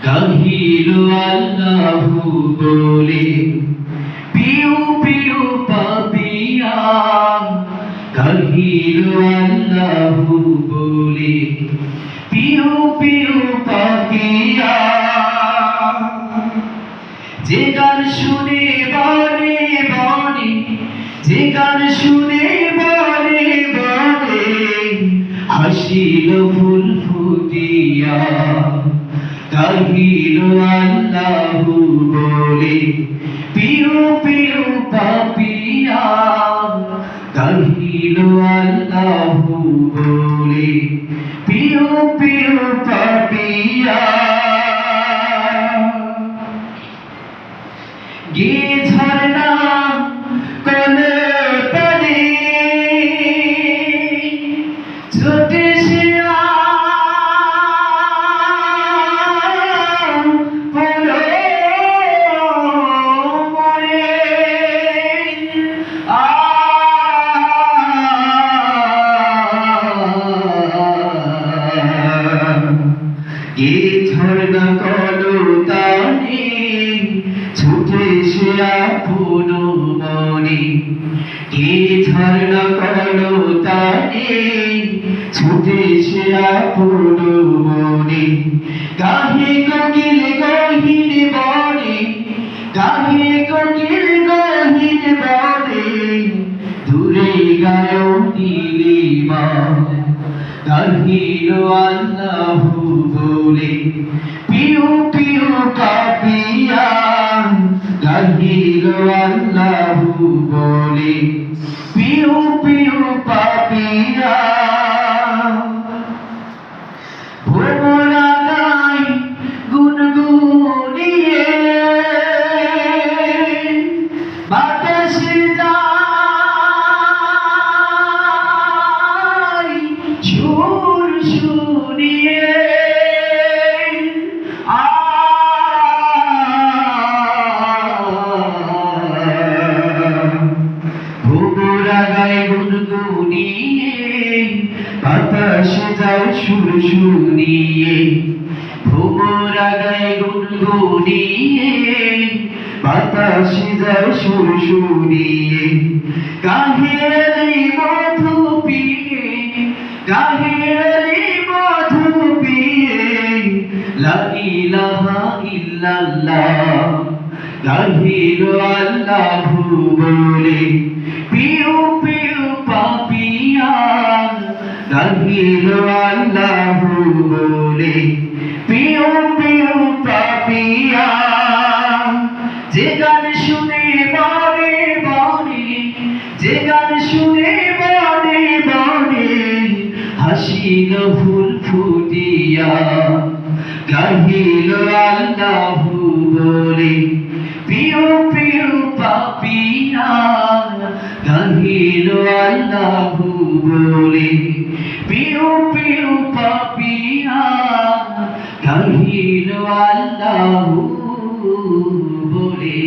গাহিল আল্লাহু বলে পিউ পিউ পাপিয়া গাহিল আল্লাহু বলে পিউ পিউ পাপিয়া যে গান শুনে বলে বলে যে গান শুনে বলে বলে হাসিল ফুল ফুটিয়া গাহিল আল্লাহু বলে পিউ পিউ পাপিয়া গাহিল আল্লাহু বলে পিউ পিউ পাপিয়া গে ঝরনা কোলে তলে ছোটে শিয়া পড়ো মরে গে ঝরনা কোলো তানে ছুটে সে আপন মনে কে ঝরনা কলো তানে ছুটে সে আপন মনে গাহে কোকিল গহীন বনে গাহে কোকিল গহীন বনে দূরে গায়ো নীলিমা গাহিল আল্লাহু বলে পিউ পিউ পাপিয়া গাহিল আল্লাহু বলে পিউ পিউ পাপিয়া ভোমরা গায় গুনগুনিয়ে বাতাসে যায় সুর শুনিয়ে ভোমরা গায় গুনগুনিয়ে বাতাসে যায় সুর শুনিয়ে ভোমরা গায় গুনগুনিয়ে বাতাসে যায় সুর শুনিয়ে গাহেরি মধু পিয়ে গাহেরি মধু পিয়ে লা ইলাহা ইল্লাল্লাহ গাহিল আল্লাহু বলে পিউ পিউ পাপিয়া গাহিল আল্লাহু বলে পিউ পিউ পাপিয়া যে গান শুনে বলে বলে যে গান শুনে বলে বলে হাসিল ফুল ফুটিয়া গাহিল আল্লাহু বলে পিউ পিউ পাপিয়া গাহিল আল্লাহু বলে পিউ পিউ পাপিয়া গাহিল আল্লাহু বলে।